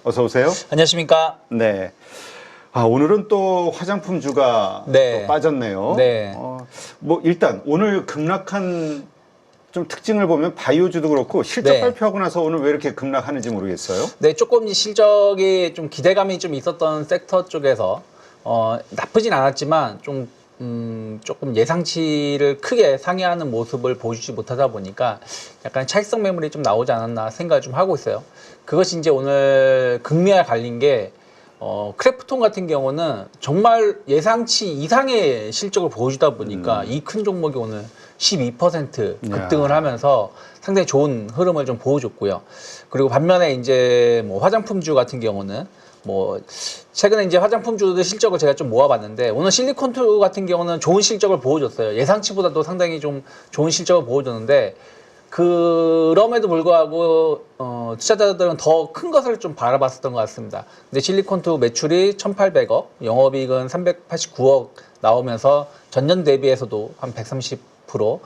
어서 오세요. 안녕하십니까. 네. 오늘은 또 화장품주가 네. 또 빠졌네요. 네. 뭐 일단 오늘 급락한 좀 특징을 보면 바이오주도 그렇고 실적 네. 발표하고 나서 오늘 왜 이렇게 급락하는지 모르겠어요. 네, 조금 실적이 좀 기대감이 좀 있었던 섹터 쪽에서 나쁘진 않았지만 조금 예상치를 크게 상회하는 모습을 보여주지 못하다 보니까 약간 차익성 매물이 좀 나오지 않았나 생각을 좀 하고 있어요. 그것이 이제 오늘 극미하게 갈린 게 크래프톤 같은 경우는 정말 예상치 이상의 실적을 보여주다 보니까 이 큰 종목이 오늘 12% 급등을 하면서 상당히 좋은 흐름을 좀 보여줬고요. 그리고 반면에 이제 뭐 화장품주 같은 경우는 뭐 최근에 이제 화장품주들 실적을 제가 좀 모아봤는데 오늘 실리콘투 같은 경우는 좋은 실적을 보여줬어요. 예상치보다도 상당히 좀 좋은 실적을 보여줬는데 그럼에도 불구하고 투자자들은 더 큰 것을 좀 바라봤었던 것 같습니다. 근데 실리콘투 매출이 1,800억, 영업이익은 389억 나오면서 전년 대비해서도 한 130%,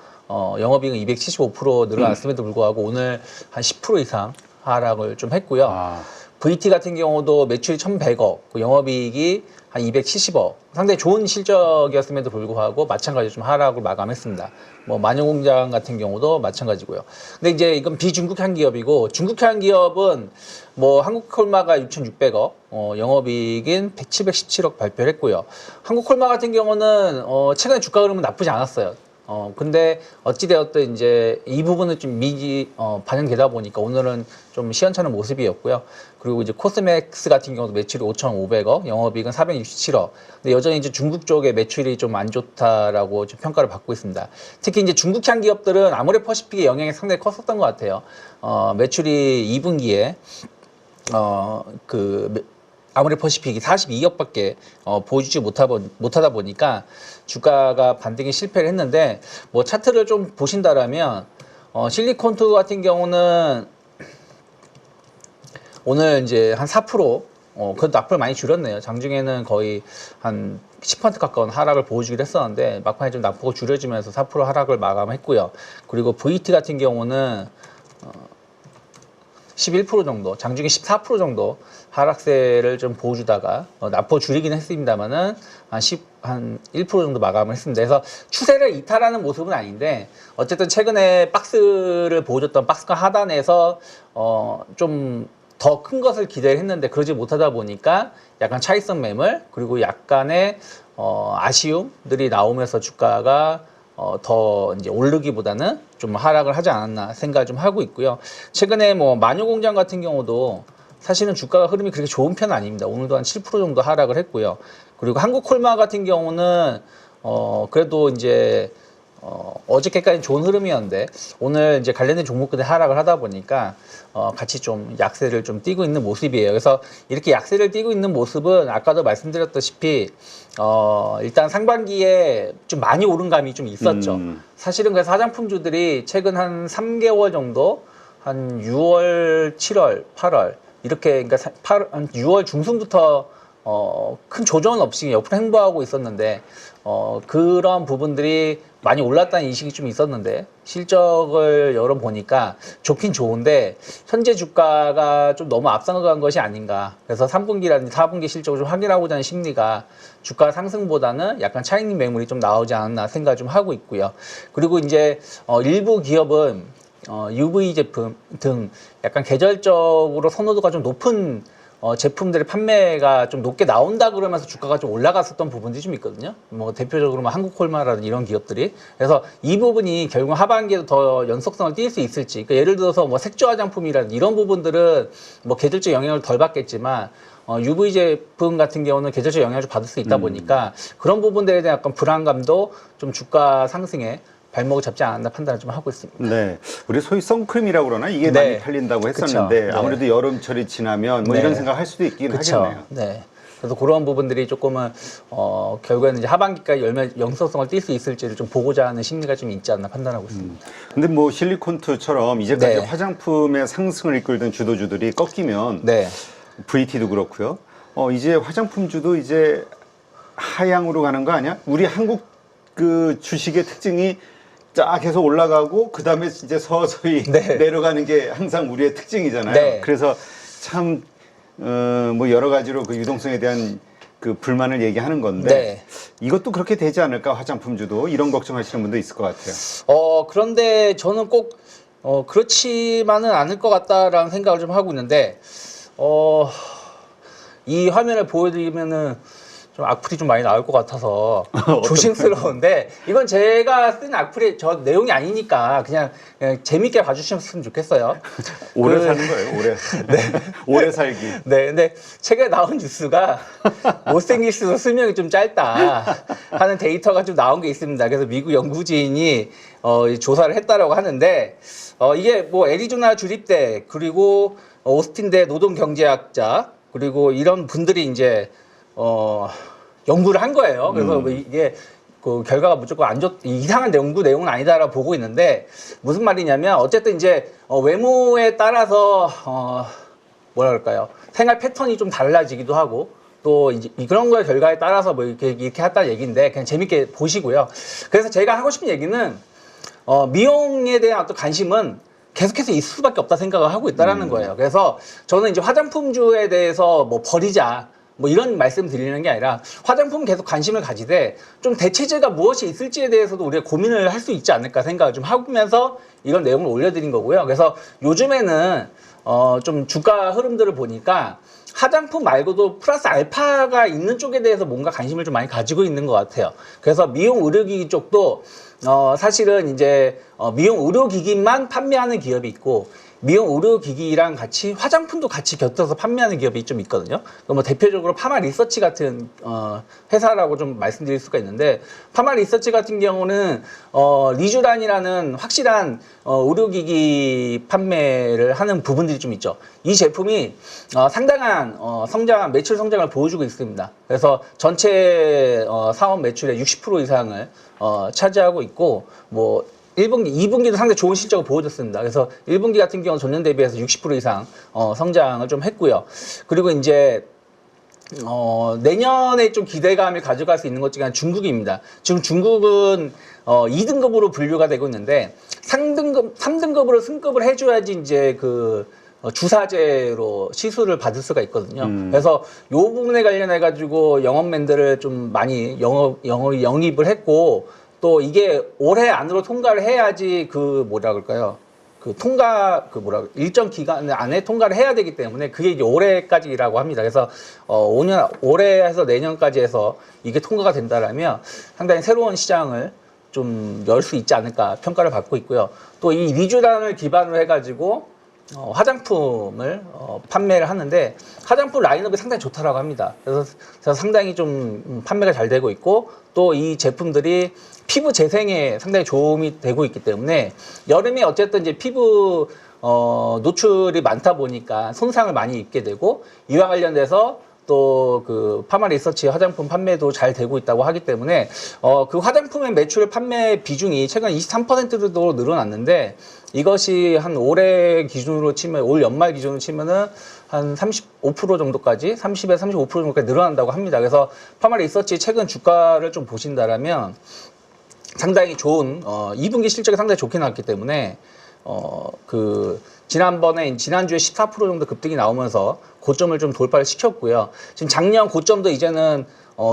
영업이익은 275% 늘어났음에도 불구하고 오늘 한 10% 이상 하락을 좀 했고요. VT 같은 경우도 매출이 1,100억, 영업이익이 한 270억. 상당히 좋은 실적이었음에도 불구하고 마찬가지로 좀 하락을 마감했습니다. 뭐 마녀공장 같은 경우도 마찬가지고요. 근데 이제 이건 비중국향 기업이고 중국향 기업은 뭐 한국콜마가 6,600억, 영업이익인 717억 발표를 했고요. 한국콜마 같은 경우는 최근에 주가 흐름은 나쁘지 않았어요. 근데 어찌되었든 이제 이 부분은 좀 반영되다 보니까 오늘은 좀 시원찮은 모습이었고요. 그리고 이제 코스맥스 같은 경우도 매출이 5,500억, 영업이익은 467억. 근데 여전히 이제 중국 쪽의 매출이 좀 안 좋다라고 좀 평가를 받고 있습니다. 특히 이제 중국향 기업들은 아모레퍼시픽의 영향이 상당히 컸었던 것 같아요. 매출이 2분기에, 아모레퍼시픽이 42억밖에 보여주지 못하다 보니까 주가가 반등에 실패를 했는데 뭐 차트를 좀 보신다라면 실리콘투 같은 경우는 오늘 이제 한 4% 그래도 악플 많이 줄였네요. 장중에는 거의 한 10% 가까운 하락을 보여주기로 했었는데 막판에 좀 낙폭을 줄여지면서 4% 하락을 마감했고요. 그리고 VT 같은 경우는 11% 정도, 장중에 14% 정도 하락세를 좀 보여주다가 낙폭 줄이긴 했습니다만은 한 1% 정도 마감을 했습니다. 그래서 추세를 이탈하는 모습은 아닌데 어쨌든 최근에 박스를 보여줬던 박스가 하단에서 좀 더 큰 것을 기대했는데 그러지 못하다 보니까 약간 차익성 매물 그리고 약간의 아쉬움들이 나오면서 주가가 더 이제 오르기보다는 좀 하락을 하지 않았나 생각을 좀 하고 있고요. 최근에 뭐 마녀공장 같은 경우도 사실은 주가가 흐름이 그렇게 좋은 편은 아닙니다. 오늘도 한 7% 정도 하락을 했고요. 그리고 한국콜마 같은 경우는 그래도 이제 어저께까지 좋은 흐름이었는데 오늘 이제 관련된 종목들이 하락을 하다 보니까 같이 좀 약세를 좀 띠고 있는 모습이에요. 그래서 이렇게 약세를 띠고 있는 모습은 아까도 말씀드렸다시피 일단 상반기에 좀 많이 오른 감이 좀 있었죠. 사실은 그래서 화장품주들이 최근 한 3개월 정도 한 6월, 7월, 8월 이렇게 그러니까 한 6월 중순부터 큰 조정 없이 옆으로 행보하고 있었는데 그런 부분들이 많이 올랐다는 인식이 좀 있었는데 실적을 열어보니까 좋긴 좋은데 현재 주가가 좀 너무 앞서간 것이 아닌가. 그래서 3분기라든지 4분기 실적을 좀 확인하고자 하는 심리가 주가 상승보다는 약간 차익 매물이 좀 나오지 않았나 생각을 좀 하고 있고요. 그리고 이제 일부 기업은 UV 제품 등 약간 계절적으로 선호도가 좀 높은 제품들의 판매가 좀 높게 나온다 그러면서 주가가 좀 올라갔었던 부분들이 좀 있거든요. 뭐 대표적으로 뭐 한국콜마라든지 이런 기업들이. 그래서 이 부분이 결국 하반기에도 더 연속성을 띌 수 있을지. 그러니까 예를 들어서 뭐 색조 화장품이라든지 이런 부분들은 뭐 계절적 영향을 덜 받겠지만 UV 제품 같은 경우는 계절적 영향을 좀 받을 수 있다 보니까 그런 부분들에 대한 약간 불안감도 좀 주가 상승에 발목을 잡지 않았나 판단을 좀 하고 있습니다. 네, 우리 소위 선크림이라고 그러나 이게 네. 많이 팔린다고 했었는데 그쵸. 아무래도 여름철이 지나면 뭐 네. 이런 생각 할 수도 있긴 그쵸. 하겠네요. 네. 그래서 그런 부분들이 조금은 결국에는 이제 하반기까지 연속성을 띌 수 있을지를 좀 보고자 하는 심리가 좀 있지 않나 판단하고 있습니다. 근데 뭐 실리콘투처럼 이제까지 네. 화장품의 상승을 이끌던 주도주들이 꺾이면 네. VT도 그렇고요. 이제 화장품주도 이제 하향으로 가는 거 아니야? 우리 한국 그 주식의 특징이 쫙 계속 올라가고 그 다음에 이제 서서히 네. 내려가는 게 항상 우리의 특징이잖아요. 네. 그래서 참 뭐 여러 가지로 그 유동성에 대한 그 불만을 얘기하는 건데 네. 이것도 그렇게 되지 않을까 화장품주도 이런 걱정하시는 분도 있을 것 같아요. 그런데 저는 꼭 그렇지만은 않을 것 같다라는 생각을 좀 하고 있는데 이 화면을 보여드리면은 좀 악플이 좀 많이 나올 것 같아서 조심스러운데 이건 제가 쓴 악플이 저 내용이 아니니까 그냥 재밌게 봐주셨으면 좋겠어요. 오래 사는 거예요. 오래. 네. 오래 살기. 네, 근데 최근에 나온 뉴스가 못생길수록 수명이 좀 짧다 하는 데이터가 좀 나온 게 있습니다. 그래서 미국 연구진이 조사를 했다라고 하는데 이게 뭐 애리조나 주립대 그리고 오스틴대 노동경제학자 그리고 이런 분들이 이제 연구를 한 거예요. 그래서 뭐 이게 그 결과가 무조건 이상한 연구 내용은 아니다라고 보고 있는데 무슨 말이냐면 어쨌든 이제 외모에 따라서 뭐라 그럴까요? 생활 패턴이 좀 달라지기도 하고 또 이제 그런 거의 결과에 따라서 뭐 이렇게 했다는 얘기인데 그냥 재밌게 보시고요. 그래서 제가 하고 싶은 얘기는 미용에 대한 어떤 관심은 계속해서 있을 수밖에 없다 생각을 하고 있다라는 거예요. 그래서 저는 이제 화장품주에 대해서 뭐 버리자 뭐 이런 말씀 드리는 게 아니라 화장품 계속 관심을 가지되 좀 대체제가 무엇이 있을지에 대해서도 우리가 고민을 할 수 있지 않을까 생각을 좀 하면서 이런 내용을 올려드린 거고요. 그래서 요즘에는 좀 주가 흐름들을 보니까 화장품 말고도 플러스 알파가 있는 쪽에 대해서 뭔가 관심을 좀 많이 가지고 있는 것 같아요. 그래서 미용 의료기기 쪽도 사실은 이제 미용 의료기기만 판매하는 기업이 있고 미용 의료기기랑 같이 화장품도 같이 곁들여서 판매하는 기업이 좀 있거든요. 뭐 대표적으로 파마 리서치 같은 회사라고 좀 말씀드릴 수가 있는데 파마 리서치 같은 경우는 리쥬란이라는 확실한 의료기기 판매를 하는 부분들이 좀 있죠. 이 제품이 상당한 매출 성장을 보여주고 있습니다. 그래서 전체 사업 매출의 60% 이상을 차지하고 있고 뭐 1분기, 2분기도 상당히 좋은 실적을 보여줬습니다. 그래서 1분기 같은 경우는 전년 대비해서 60% 이상 성장을 좀 했고요. 그리고 이제 내년에 좀 기대감을 가져갈 수 있는 것 중에 하나 중국입니다. 지금 중국은 2등급으로 분류가 되고 있는데 3등급으로 승급을 해줘야지 이제 그 주사제로 시술을 받을 수가 있거든요. 그래서 요 부분에 관련해 가지고 영업맨들을 좀 많이 영입을 했고 또 이게 올해 안으로 통과를 해야지 그 뭐라 그럴까요? 일정 기간 안에 통과를 해야 되기 때문에 그게 이제 올해까지라고 합니다. 그래서 올해에서 내년까지 해서 이게 통과가 된다라면 상당히 새로운 시장을 좀 열 수 있지 않을까 평가를 받고 있고요. 또 이 리쥬란을 기반으로 해가지고 화장품을 판매를 하는데 화장품 라인업이 상당히 좋다라고 합니다. 그래서 상당히 좀 판매가 잘 되고 있고 또 이 제품들이 피부 재생에 상당히 도움이 되고 있기 때문에 여름에 어쨌든 이제 피부 노출이 많다 보니까 손상을 많이 입게 되고 이와 관련돼서 또 그 파마 리서치 화장품 판매도 잘 되고 있다고 하기 때문에 그 화장품의 매출 판매 비중이 최근 23%로 늘어났는데 이것이 한 올해 기준으로 치면 올 연말 기준으로 치면은 한 35% 정도까지 30에서 35% 정도까지 늘어난다고 합니다. 그래서 파마 리서치 최근 주가를 좀 보신다라면 상당히 좋은 2분기 실적이 상당히 좋게 나왔기 때문에 지난주에 14% 정도 급등이 나오면서 고점을 좀 돌파를 시켰고요. 지금 작년 고점도 이제는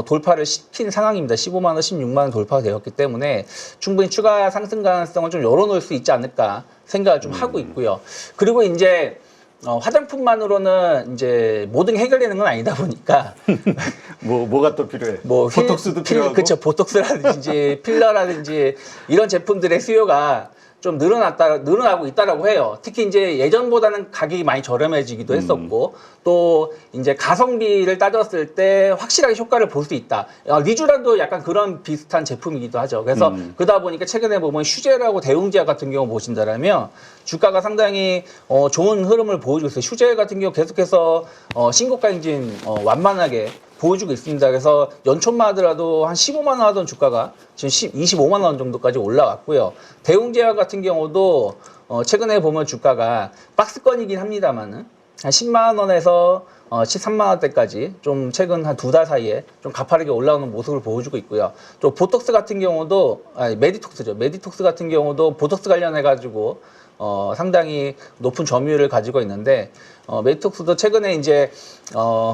돌파를 시킨 상황입니다. 15만 원, 16만 원 돌파가 되었기 때문에 충분히 추가 상승 가능성을 좀 열어놓을 수 있지 않을까 생각을 좀 하고 있고요. 그리고 이제 화장품만으로는 이제 모든 게 해결되는 건 아니다 보니까 뭐가 또 필요해? 뭐 보톡스도 필요하고. 그렇죠. 보톡스라든지 필러라든지 이런 제품들의 수요가 좀 늘어나고 있다라고 해요. 특히 이제 예전보다는 가격이 많이 저렴해지기도 했었고, 또 이제 가성비를 따졌을 때 확실하게 효과를 볼 수 있다. 리쥬란도 약간 그런 비슷한 제품이기도 하죠. 그래서 그러다 보니까 최근에 보면 슈젤하고 대웅제약 같은 경우 보신다라면 주가가 상당히 좋은 흐름을 보여주고 있어요. 슈젤 같은 경우 계속해서 신고가 행진 완만하게 보여주고 있습니다. 그래서 연초만 하더라도 한 15만 원 하던 주가가 지금 25만 원 정도까지 올라왔고요. 대웅제약 같은 경우도 최근에 보면 주가가 박스권이긴 합니다만은 한 10만 원에서 13만 원대까지 좀 최근 한 2달 사이에 좀 가파르게 올라오는 모습을 보여주고 있고요. 또 보톡스 같은 경우도 메디톡스죠. 메디톡스 같은 경우도 보톡스 관련해 가지고 상당히 높은 점유율을 가지고 있는데 메이톡스도 최근에 이제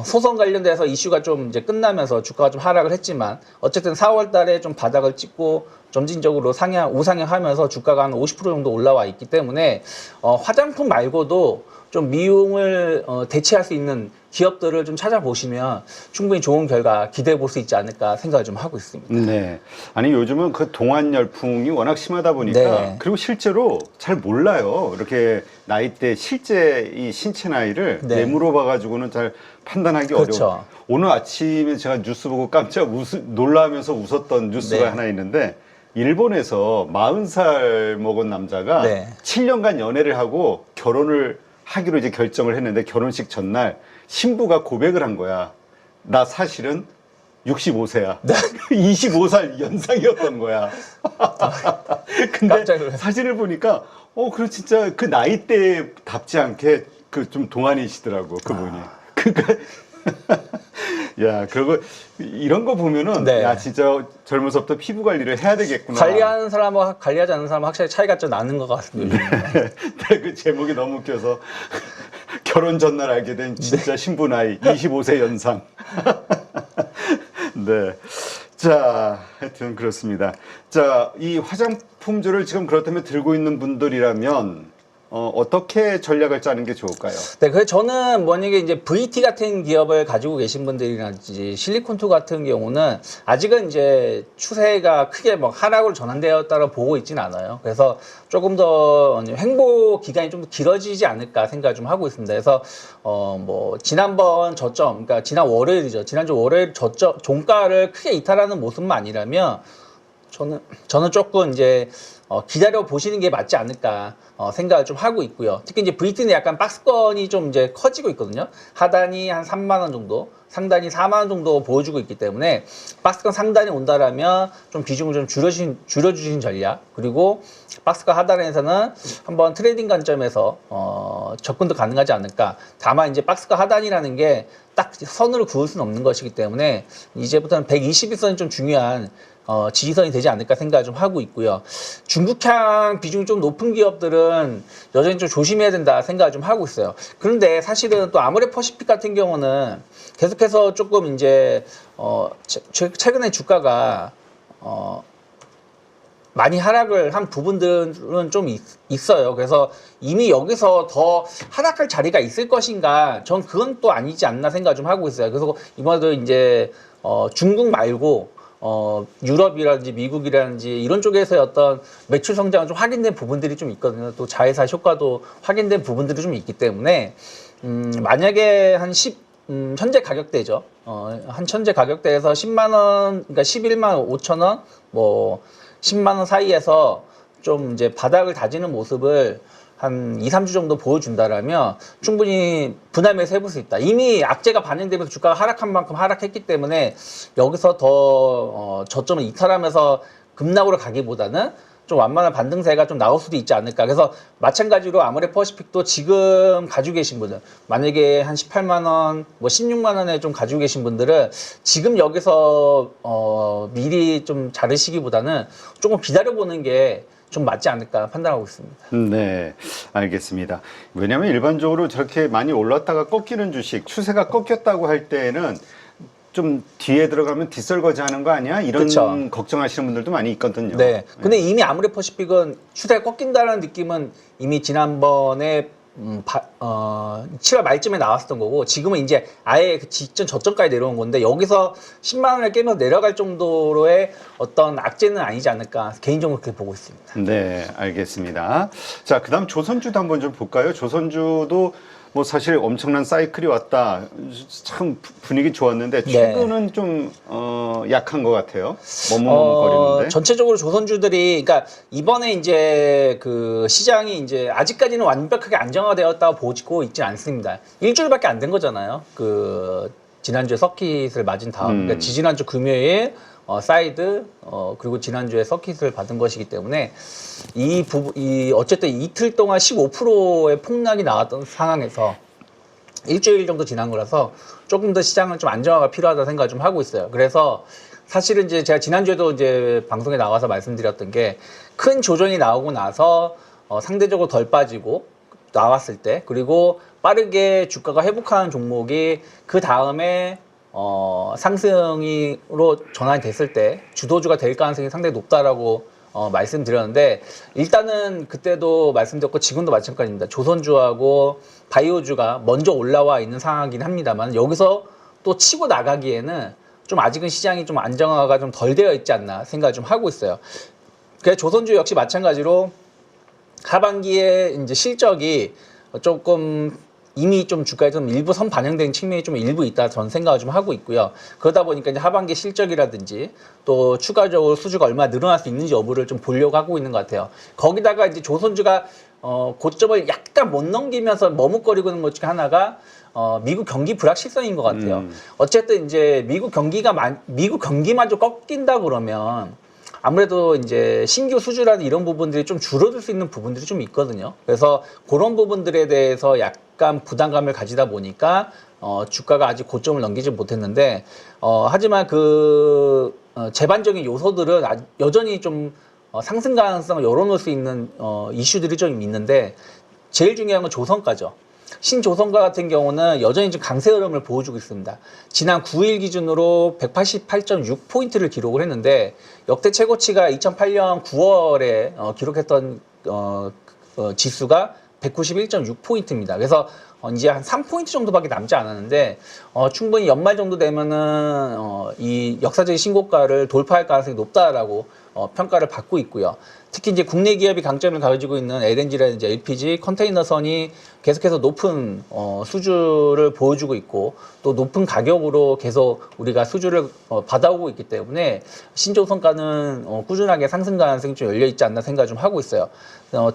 소송 관련돼서 이슈가 좀 이제 끝나면서 주가가 좀 하락을 했지만 어쨌든 4월 달에 좀 바닥을 찍고 점진적으로 우상향하면서 주가가 한 50% 정도 올라와 있기 때문에 화장품 말고도 좀 미용을 대체할 수 있는 기업들을 좀 찾아보시면 충분히 좋은 결과 기대해 볼 수 있지 않을까 생각을 좀 하고 있습니다. 네. 아니 요즘은 그 동안 열풍이 워낙 심하다 보니까 네. 그리고 실제로 잘 몰라요. 이렇게 나이대 실제 이 신체 나이를 네. 뇌물어 봐가지고는 잘 판단하기 그렇죠. 어려워. 오늘 아침에 제가 뉴스 보고 깜짝 놀라면서 웃었던 뉴스가 네. 하나 있는데 일본에서 40살 먹은 남자가 네. 7년간 연애를 하고 결혼을 하기로 이제 결정을 했는데 결혼식 전날 신부가 고백을 한 거야. 나 사실은 65세야. 25살 연상이었던 거야. 근데 깜짝 놀랐어요. 사진을 보니까 그래 진짜 그 나이대답지 않게 그 좀 동안이시더라고 그분이. 그러니까 야, 그리고 이런 거 보면은 네. 야 진짜 젊어서부터 피부 관리를 해야 되겠구나. 관리하는 사람과 관리하지 않는 사람은 확실히 차이가 좀 나는 것 같습니다. 그 제목이 너무 웃겨서 결혼 전날 알게 된 진짜 신부 나이 25세 연상. 네. 자, 하여튼 그렇습니다. 자, 이 화장품주를 지금 그렇다면 들고 있는 분들이라면 어떻게 전략을 짜는 게 좋을까요? 네, 그래서 저는 만약에 이제 VT 같은 기업을 가지고 계신 분들이라든지 실리콘투 같은 경우는 아직은 이제 추세가 크게 뭐 하락으로 전환되었다고 보고 있지는 않아요. 그래서 조금 더 횡보 기간이 좀 더 길어지지 않을까 생각을 좀 하고 있습니다. 그래서 뭐 지난번 저점, 그러니까 지난 월요일이죠. 지난주 월요일 저점 종가를 크게 이탈하는 모습만 아니라면 저는 조금 이제 기다려 보시는 게 맞지 않을까 생각을 좀 하고 있고요. 특히 이제 VT는 약간 박스권이 좀 이제 커지고 있거든요. 하단이 한 3만 원 정도, 상단이 4만 원 정도 보여주고 있기 때문에 박스권 상단이 온다라면 좀 비중을 좀 줄여주신 전략, 그리고 박스권 하단에서는 한번 트레이딩 관점에서 접근도 가능하지 않을까. 다만 이제 박스권 하단이라는 게 딱 선으로 그을 수는 없는 것이기 때문에 이제부터는 121선이 좀 중요한 지지선이 되지 않을까 생각을 좀 하고 있고요. 중국향 비중이 좀 높은 기업들은 여전히 좀 조심해야 된다 생각을 좀 하고 있어요. 그런데 사실은 또 아모레 퍼시픽 같은 경우는 계속해서 조금 이제 최근에 주가가 많이 하락을 한 부분들은 좀 있어요. 그래서 이미 여기서 더 하락할 자리가 있을 것인가? 전 그건 또 아니지 않나 생각 좀 하고 있어요. 그래서 이번에도 이제 중국 말고 유럽이라든지 미국이라든지 이런 쪽에서의 어떤 매출 성장은 좀 확인된 부분들이 좀 있거든요. 또 자회사 효과도 확인된 부분들이 좀 있기 때문에 만약에 한 현재 가격대죠. 한 현재 가격대에서 10만 원, 그러니까 11만 5천 원, 뭐 10만 원 사이에서 좀 이제 바닥을 다지는 모습을 한 2, 3주 정도 보여준다라면 충분히 분할매수 해볼 수 있다. 이미 악재가 반영되면서 주가가 하락한 만큼 하락했기 때문에 여기서 더 저점을 이탈하면서 급락으로 가기보다는 좀 완만한 반등세가 좀 나올 수도 있지 않을까. 그래서 마찬가지로 아모레 퍼시픽도 지금 가지고 계신 분들, 만약에 한 18만 원, 뭐 16만 원에 좀 가지고 계신 분들은 지금 여기서 미리 좀 자르시기보다는 조금 기다려보는 게 좀 맞지 않을까 판단하고 있습니다. 네, 알겠습니다. 왜냐하면 일반적으로 저렇게 많이 올랐다가 꺾이는 주식, 추세가 꺾였다고 할 때는 좀 뒤에 들어가면 뒷설거지 하는 거 아니야? 이런 그쵸. 걱정하시는 분들도 많이 있거든요. 네. 근데 이미 아모레 퍼시픽은 추세가 꺾인다는 느낌은 이미 지난번에 7월 말쯤에 나왔었던 거고, 지금은 이제 아예 그 직전 저점까지 내려온 건데, 여기서 10만 원을 깨면서 내려갈 정도로의 어떤 악재는 아니지 않을까 개인적으로 그렇게 보고 있습니다. 네, 알겠습니다. 자, 그다음 조선주도 한번 좀 볼까요? 조선주도 뭐 사실 엄청난 사이클이 왔다. 참 분위기 좋았는데 최근은 좀 약한 것 같아요. 머뭇머뭇거리는데. 전체적으로 조선주들이, 그러니까 이번에 이제 그 시장이 이제 아직까지는 완벽하게 안정화되었다고 보고 있지 않습니다. 일주일밖에 안 된 거잖아요. 그 지난주에 서킷을 맞은 다음, 그러니까 지지난주 금요일 사이드, 그리고 지난주에 서킷을 받은 것이기 때문에 어쨌든 이틀 동안 15%의 폭락이 나왔던 상황에서 일주일 정도 지난 거라서 조금 더 시장은 좀 안정화가 필요하다 생각을 좀 하고 있어요. 그래서 사실은 이제 제가 지난주에도 이제 방송에 나와서 말씀드렸던 게, 큰 조정이 나오고 나서 상대적으로 덜 빠지고 나왔을 때, 그리고 빠르게 주가가 회복하는 종목이 그 다음에 상승으로 전환이 됐을 때 주도주가 될 가능성이 상당히 높다라고 말씀드렸는데, 일단은 그때도 말씀드렸고 지금도 마찬가지입니다. 조선주하고 바이오주가 먼저 올라와 있는 상황이긴 합니다만, 여기서 또 치고 나가기에는 좀 아직은 시장이 좀 안정화가 좀 덜 되어 있지 않나 생각을 좀 하고 있어요. 그래서 조선주 역시 마찬가지로 하반기에 이제 실적이 조금 이미 좀 주가에 좀 일부 선 반영된 측면이 좀 일부 있다 저는 생각을 좀 하고 있고요. 그러다 보니까 이제 하반기 실적이라든지 또 추가적으로 수주가 얼마나 늘어날 수 있는지 여부를 좀 보려고 하고 있는 것 같아요. 거기다가 이제 조선주가 고점을 약간 못 넘기면서 머뭇거리고 있는 것 중에 하나가 미국 경기 불확실성인 것 같아요. 어쨌든 이제 미국 경기만 좀 꺾인다 그러면 아무래도 이제 신규 수주라는 이런 부분들이 좀 줄어들 수 있는 부분들이 좀 있거든요. 그래서 그런 부분들에 대해서 약간 부담감을 가지다 보니까 주가가 아직 고점을 넘기지 못했는데, 하지만 그 제반적인 요소들은 여전히 좀 상승 가능성을 열어놓을 수 있는 이슈들이 좀 있는데, 제일 중요한 건 조선가죠. 신조선가 같은 경우는 여전히 좀 강세 흐름을 보여주고 있습니다. 지난 9일 기준으로 188.6포인트를 기록을 했는데, 역대 최고치가 2008년 9월에 기록했던 지수가 191.6포인트입니다. 그래서 이제 한 3포인트 정도밖에 남지 않았는데, 충분히 연말 정도 되면은 이 역사적인 신고가를 돌파할 가능성이 높다라고 평가를 받고 있고요. 특히 이제 국내 기업이 강점을 가지고 있는 LNG라든지 LPG, 컨테이너선이 계속해서 높은 수주를 보여주고 있고, 또 높은 가격으로 계속 우리가 수주를 받아오고 있기 때문에 신조선가는 꾸준하게 상승 가능성이 좀 열려 있지 않나 생각 좀 하고 있어요.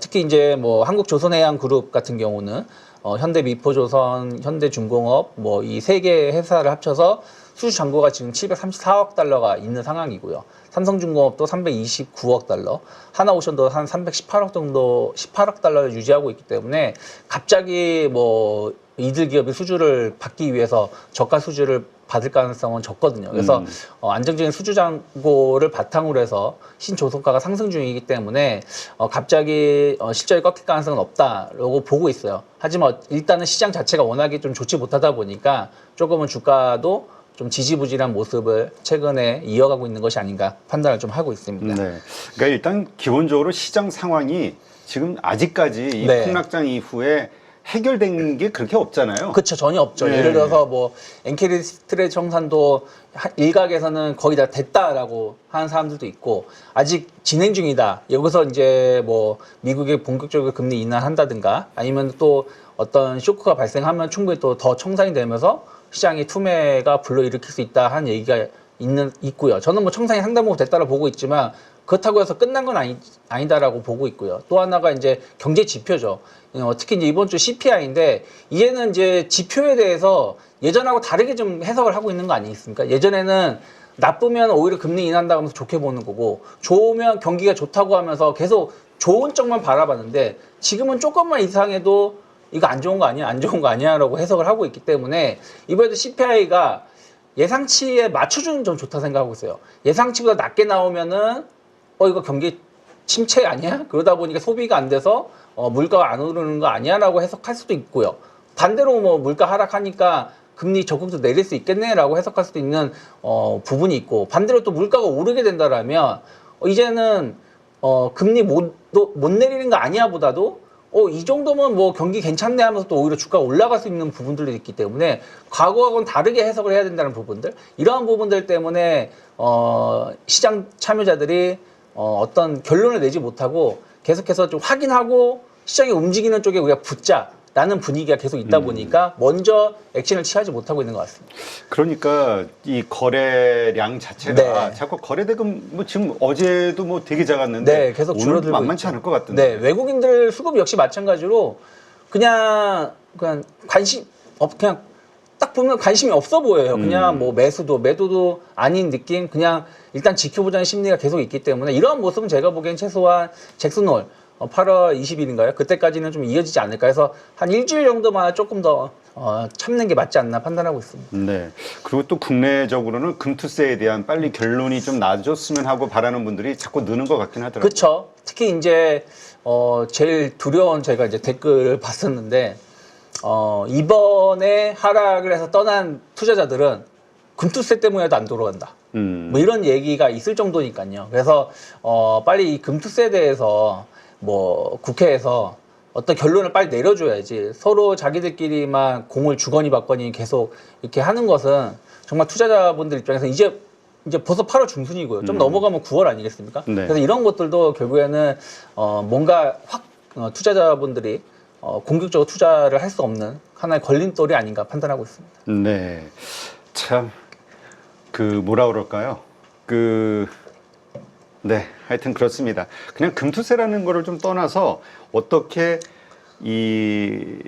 특히 이제 뭐 한국조선해양그룹 같은 경우는 현대미포조선, 현대중공업 뭐 이 세 개 회사를 합쳐서 수주 잔고가 지금 734억 달러가 있는 상황이고요. 삼성중공업도 329억 달러, 하나오션도 한 318억 정도, 18억 달러를 유지하고 있기 때문에 갑자기 뭐 이들 기업이 수주를 받기 위해서 저가 수주를 받을 가능성은 적거든요. 그래서 안정적인 수주 잔고를 바탕으로 해서 신조선가가 상승 중이기 때문에 갑자기 실적이 꺾일 가능성은 없다라고 보고 있어요. 하지만 일단은 시장 자체가 워낙에 좀 좋지 못하다 보니까 조금은 주가도 좀 지지부진한 모습을 최근에 이어가고 있는 것이 아닌가 판단을 좀 하고 있습니다. 네. 그러니까 일단 기본적으로 시장 상황이 지금 아직까지 이 네. 폭락장 이후에 해결된 게 그렇게 없잖아요. 그렇죠. 전혀 없죠. 네. 예를 들어서 뭐 엔케리스트레 청산도 일각에서는 거의 다 됐다라고 하는 사람들도 있고, 아직 진행 중이다. 여기서 이제 뭐 미국이 본격적으로 금리 인하한다든가 아니면 또 어떤 쇼크가 발생하면 충분히 또 더 청산이 되면서 시장의 투매가 불러일으킬 수 있다 하는 얘기가 있고요. 저는 뭐 청산이 상당부분 됐다고 보고 있지만 그렇다고 해서 끝난 건 아니다라고 보고 있고요. 또 하나가 이제 경제 지표죠. 특히 이제 이번 주 CPI인데, 이제는 이제 지표에 대해서 예전하고 다르게 좀 해석을 하고 있는 거 아니겠습니까? 예전에는 나쁘면 오히려 금리 인하한다고 하면서 좋게 보는 거고, 좋으면 경기가 좋다고 하면서 계속 좋은 쪽만 바라봤는데, 지금은 조금만 이상해도 이거 안 좋은 거 아니야? 안 좋은 거 아니야? 라고 해석을 하고 있기 때문에 이번에도 CPI가 예상치에 맞춰주는 점 좋다 생각하고 있어요. 예상치보다 낮게 나오면은 이거 경기 침체 아니야? 그러다 보니까 소비가 안 돼서 물가가 안 오르는 거 아니야? 라고 해석할 수도 있고요. 반대로 뭐 물가 하락하니까 금리 적극적으로 내릴 수 있겠네? 라고 해석할 수도 있는 부분이 있고, 반대로 또 물가가 오르게 된다라면 이제는 금리 못 내리는 거 아니야? 보다도 이 정도면 뭐 경기 괜찮네 하면서 또 오히려 주가가 올라갈 수 있는 부분들도 있기 때문에 과거하고는 다르게 해석을 해야 된다는 부분들, 이러한 부분들 때문에 시장 참여자들이 어떤 결론을 내지 못하고 계속해서 좀 확인하고 시장이 움직이는 쪽에 우리가 붙자라는 분위기가 계속 있다 보니까 먼저 액션을 취하지 못하고 있는 것 같습니다. 그러니까 이 거래량 자체가 네. 자꾸 거래대금 뭐 지금 어제도 뭐 되게 작았는데 네, 계속 오늘 줄어들고 만만치 않을 것 같은데. 네, 외국인들 수급 역시 마찬가지로 그냥 그냥 딱 보면 관심이 없어 보여요. 그냥 뭐 매도도 아닌 느낌, 그냥 일단 지켜보자는 심리가 계속 있기 때문에 이러한 모습은 제가 보기엔 최소한 잭슨홀 8월 20일인가요? 그때까지는 좀 이어지지 않을까 해서 한 일주일 정도만 조금 더 참는 게 맞지 않나 판단하고 있습니다. 네. 그리고 또 국내적으로는 금투세에 대한 빨리 결론이 좀 나줬으면 하고 바라는 분들이 자꾸 느는 것 같긴 하더라고요. 그렇죠. 특히 이제 제일 두려운 제가 이제 댓글을 봤었는데, 이번에 하락을 해서 떠난 투자자들은 금투세 때문에도 안 돌아간다. 뭐 이런 얘기가 있을 정도니까요. 그래서 빨리 이 금투세에 대해서 뭐 국회에서 어떤 결론을 빨리 내려줘야지, 서로 자기들끼리만 공을 주거니 받거니 계속 이렇게 하는 것은 정말 투자자분들 입장에서 이제 벌써 8월 중순이고요. 좀 넘어가면 9월 아니겠습니까? 네. 그래서 이런 것들도 결국에는 뭔가 투자자분들이 공격적으로 투자를 할 수 없는 하나의 걸림돌이 아닌가 판단하고 있습니다. 네. 참, 뭐라 그럴까요? 네. 하여튼 그렇습니다. 그냥 금투세라는 거를 좀 떠나서 어떻게 이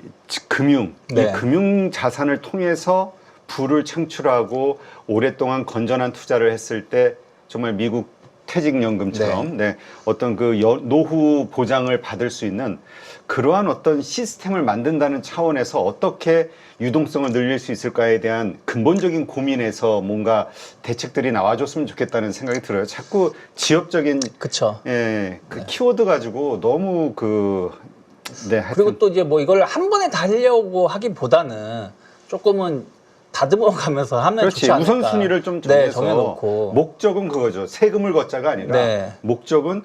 네. 금융 자산을 통해서 부를 창출하고 오랫동안 건전한 투자를 했을 때 정말 미국 퇴직연금처럼 네. 어떤 노후 보장을 받을 수 있는 그러한 어떤 시스템을 만든다는 차원에서 어떻게 유동성을 늘릴 수 있을까에 대한 근본적인 고민에서 뭔가 대책들이 나와줬으면 좋겠다는 생각이 들어요. 자꾸 지역적인 그쵸. 키워드 가지고 너무 네, 하여튼. 그리고 또 이제 뭐 이걸 한 번에 다 하려고 하기보다는 조금은 다듬어 가면서 하면 그렇지. 좋지 않을까. 우선순위를 좀 네, 정해서 정해놓고. 목적은 그거죠. 세금을 걷자가 아니라 네. 목적은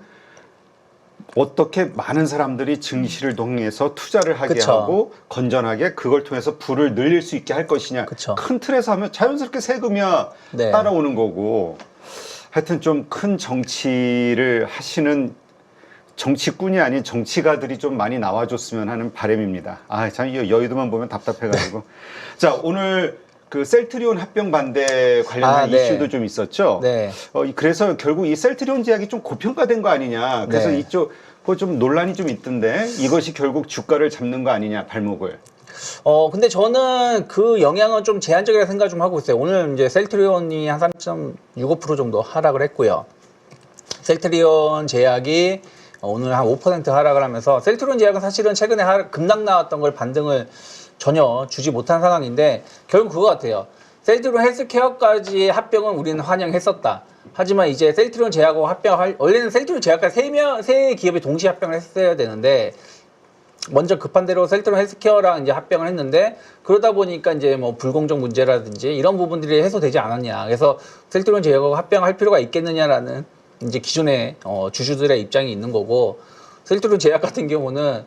어떻게 많은 사람들이 증시를 통해서 투자를 하게 그쵸. 하고 건전하게 그걸 통해서 부를 늘릴 수 있게 할 것이냐. 그쵸. 큰 틀에서 하면 자연스럽게 세금이야 네. 따라오는 거고. 하여튼 좀 큰 정치를 하시는 정치꾼이 아닌 정치가들이 좀 많이 나와줬으면 하는 바람입니다. 참 여의도만 보면 답답해가지고. 자, 오늘 셀트리온 합병 반대 관련한 네. 이슈도 좀 있었죠. 네. 그래서 결국 이 셀트리온 제약이 좀 고평가된 거 아니냐. 그래서 네. 그거 좀 논란이 좀 있던데 이것이 결국 주가를 잡는 거 아니냐, 발목을. 근데 저는 그 영향은 좀 제한적이라 생각 좀 하고 있어요. 오늘 이제 셀트리온이 한 3.65% 정도 하락을 했고요. 셀트리온 제약이 오늘 한 5% 하락을 하면서, 셀트리온 제약은 사실은 최근에 급락 나왔던 걸 반등을 전혀 주지 못한 상황인데, 결국 그거 같아요. 셀트리온 헬스케어까지 합병은 우리는 환영했었다. 하지만 이제 셀트리온 제약하고 원래는 셀트리온 제약과 세 기업이 동시에 합병을 했어야 되는데, 먼저 급한 대로 셀트리온 헬스케어랑 이제 합병을 했는데, 그러다 보니까 이제 뭐 불공정 문제라든지 이런 부분들이 해소되지 않았냐. 그래서 셀트리온 제약하고 합병할 필요가 있겠느냐라는 이제 기존의 주주들의 입장이 있는 거고, 셀트리온 제약 같은 경우는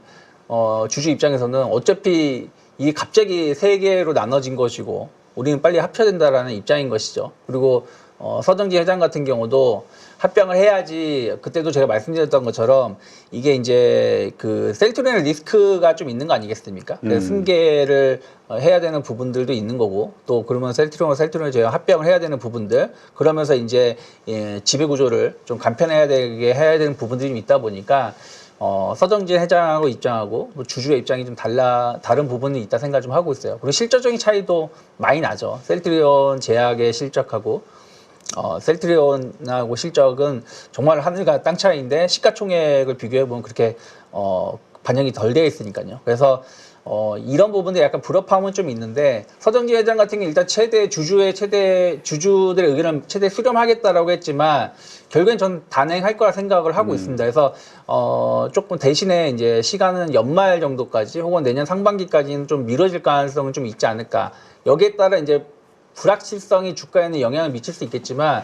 주주 입장에서는 어차피 이 갑자기 세 개로 나눠진 것이고 우리는 빨리 합쳐야 된다라는 입장인 것이죠. 그리고 서정지 회장 같은 경우도 합병을 해야지, 그때도 제가 말씀드렸던 것처럼 이게 이제 셀트리온의 리스크가 좀 있는 거 아니겠습니까? 그래서 승계를 해야 되는 부분들도 있는 거고, 또 그러면 셀트리온을 제가 합병을 해야 되는 부분들, 그러면서 이제 지배 구조를 좀 간편해야 되게 해야 되는 부분들이 좀 있다 보니까 서정진 회장하고 입장하고 주주의 입장이 좀 다른 부분이 있다 생각 좀 하고 있어요. 그리고 실질적인 차이도 많이 나죠. 셀트리온 제약의 실적하고 셀트리온하고 실적은 정말 하늘과 땅 차이인데, 시가총액을 비교해보면 그렇게 반영이 덜 되어 있으니까요. 그래서 이런 부분에 약간 불협화음은 좀 있는데, 서정지 회장 같은 경우 일단 주주들의 의견을 최대 수렴하겠다라고 했지만, 결국엔 전 단행할 거라 생각을 하고 있습니다. 그래서 조금 대신에 이제 시간은 연말 정도까지 혹은 내년 상반기까지는 좀 미뤄질 가능성은 좀 있지 않을까. 여기에 따라 이제 불확실성이 주가에는 영향을 미칠 수 있겠지만,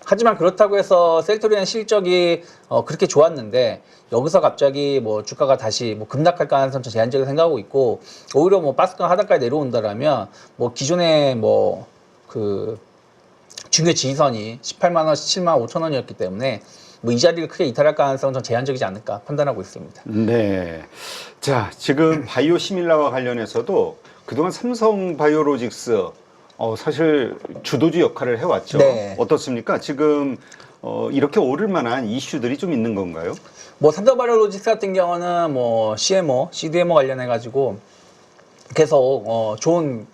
하지만 그렇다고 해서 셀트리온 실적이 그렇게 좋았는데 여기서 갑자기 뭐 주가가 다시 뭐 급락할 가능성은 제한적으로 생각하고 있고, 오히려 뭐 바스권 하단까지 내려온다라면 뭐 기존에 중요 지지선이 18만 원, 17만 5천 원이었기 때문에 뭐 이 자리를 크게 이탈할 가능성은 좀 제한적이지 않을까 판단하고 있습니다. 네. 자, 지금 바이오 시밀라와 관련해서도 그동안 삼성 바이오로직스 사실 주도주 역할을 해왔죠. 네. 어떻습니까? 지금 이렇게 오를 만한 이슈들이 좀 있는 건가요? 뭐 삼성바이오로직스 같은 경우는 뭐 CMO, CDMO 관련해 가지고 계속 좋은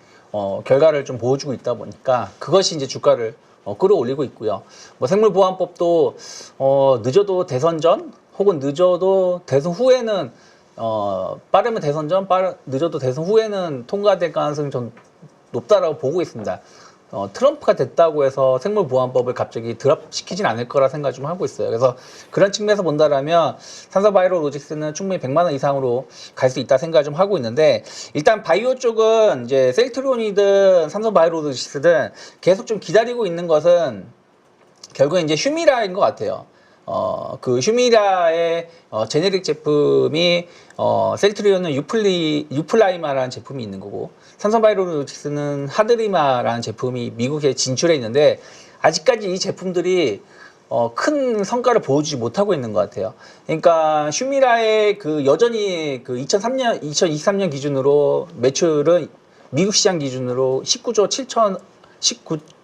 결과를 좀 보여주고 있다 보니까 그것이 이제 주가를 끌어올리고 있고요. 뭐 생물보안법도 늦어도 대선 전 혹은 늦어도 대선 후에는 빠르면 대선 전, 늦어도 대선 후에는 통과될 가능성이 좀 높다라고 보고 있습니다. 트럼프가 됐다고 해서 생물보안법을 갑자기 드랍시키진 않을 거라 생각 좀 하고 있어요. 그래서 그런 측면에서 본다라면 산소바이오로직스는 충분히 100만 원 이상으로 갈 수 있다 생각 좀 하고 있는데, 일단 바이오 쪽은 이제 셀트리온이든 산소바이오로직스든 계속 좀 기다리고 있는 것은 결국엔 이제 휴미라인 것 같아요. 그 휴미라의 제네릭 제품이 셀트리온은 유플라이마라는 제품이 있는 거고, 산소바이오로직스는 하드리마라는 제품이 미국에 진출해 있는데, 아직까지 이 제품들이 큰 성과를 보여주지 못하고 있는 것 같아요. 그러니까 휴미라의 그 여전히 그 2023년 기준으로 매출은 미국 시장 기준으로 19조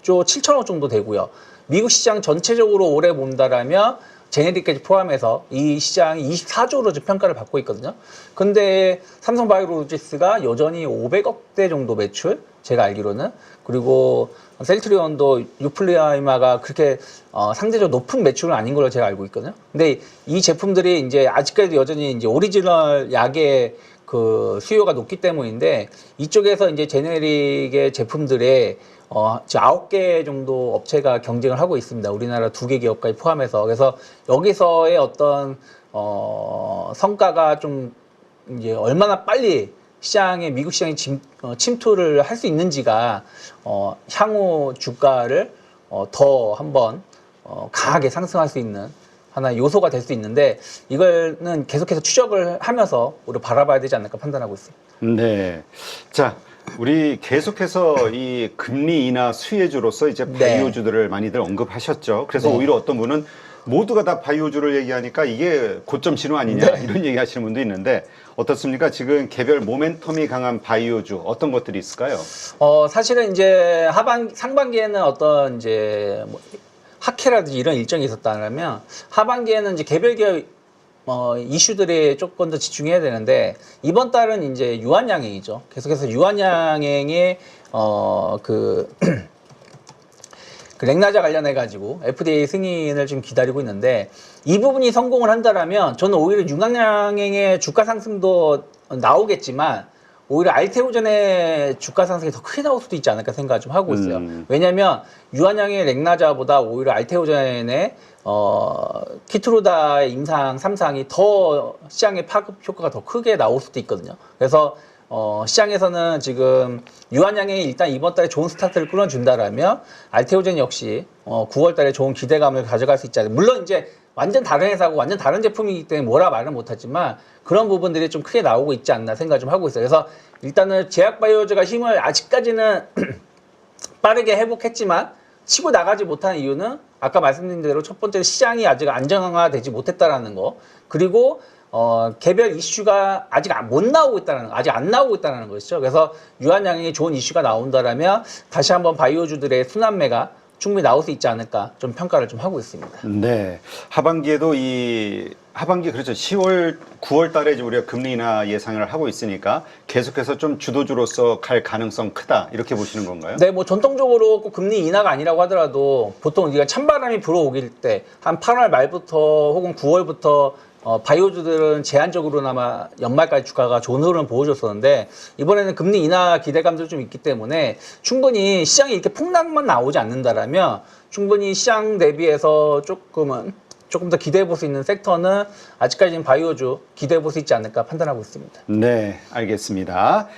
7천억 정도 되고요. 미국 시장 전체적으로 올해 본다라면 제네릭까지 포함해서 이 시장이 24조로 지금 평가를 받고 있거든요. 근데 삼성바이오로직스가 여전히 500억대 정도 매출, 제가 알기로는. 그리고 셀트리온도 유플라이마가 그렇게 상대적으로 높은 매출은 아닌 걸로 제가 알고 있거든요. 근데 이 제품들이 이제 아직까지도 여전히 이제 오리지널 약의 그 수요가 높기 때문인데, 이쪽에서 이제 제네릭의 제품들에 지금 9개 정도 업체가 경쟁을 하고 있습니다. 우리나라 2개 기업까지 포함해서. 그래서 여기서의 어떤 성과가 좀 이제 얼마나 빨리 미국 시장에 침투를 할 수 있는지가 향후 주가를 더 한번 강하게 상승할 수 있는 하나의 요소가 될 수 있는데, 이거는 계속해서 추적을 하면서 우리 바라봐야 되지 않을까 판단하고 있습니다. 네. 자, 우리 계속해서 이 금리 인하 수혜주로서 이제 네. 바이오주들을 많이들 언급하셨죠. 그래서 네. 오히려 어떤 분은 모두가 다 바이오주를 얘기하니까 이게 고점 신호 아니냐, 네. 이런 얘기 하시는 분도 있는데, 어떻습니까? 지금 개별 모멘텀이 강한 바이오주 어떤 것들이 있을까요? 사실은 이제 상반기에는 어떤 이제 뭐 학회라든지 이런 일정이 있었다면, 하반기에는 이제 개별 기업 이슈들에 조금 더 집중해야 되는데, 이번 달은 이제 유한양행이죠. 계속해서 유한양행의 그 렉나자 관련해가지고 FDA 승인을 좀 기다리고 있는데, 이 부분이 성공을 한다라면 저는 오히려 유한양행의 주가 상승도 나오겠지만, 오히려 알테오젠의 주가 상승이 더 크게 나올 수도 있지 않을까 생각을 좀 하고 있어요. 왜냐면 유한양의 렉나자보다 오히려 알테오젠의 키트루다의 임상 3상이 더 시장의 파급 효과가 더 크게 나올 수도 있거든요. 그래서 시장에서는 지금 유한양행이 일단 이번 달에 좋은 스타트를 끌어준다라면, 알테오젠 역시 9월 달에 좋은 기대감을 가져갈 수 있지 않을까. 물론 이제 완전 다른 회사고 완전 다른 제품이기 때문에 뭐라 말은 못하지만, 그런 부분들이 좀 크게 나오고 있지 않나 생각 좀 하고 있어요. 그래서 일단은 제약바이오주가 힘을 아직까지는 빠르게 회복했지만 치고 나가지 못한 이유는 아까 말씀드린 대로 첫 번째로 시장이 아직 안정화되지 못했다라는 거, 그리고 개별 이슈가 아직 못 나오고 있다는 거, 아직 안 나오고 있다는 것이죠. 그래서 유한양행이 좋은 이슈가 나온다라면 다시 한번 바이오주들의 순환매가 충분히 나올 수 있지 않을까 좀 평가를 좀 하고 있습니다. 네. 하반기에도 하반기 그렇죠. 10월, 9월 달에 이제 우리가 금리 인하 예상을 하고 있으니까 계속해서 좀 주도주로서 갈 가능성 크다, 이렇게 보시는 건가요? 네, 뭐 전통적으로 꼭 금리 인하가 아니라고 하더라도 보통 우리가 찬바람이 불어오길 때 한 8월 말부터 혹은 9월부터 바이오주들은 제한적으로나마 연말까지 주가가 좋은 흐름을 보여줬었는데, 이번에는 금리 인하 기대감도 좀 있기 때문에 충분히 시장이 이렇게 폭락만 나오지 않는다라면 충분히 시장 대비해서 조금 더 기대해 볼 수 있는 섹터는 아직까지는 바이오주 기대해 볼 수 있지 않을까 판단하고 있습니다. 네, 알겠습니다.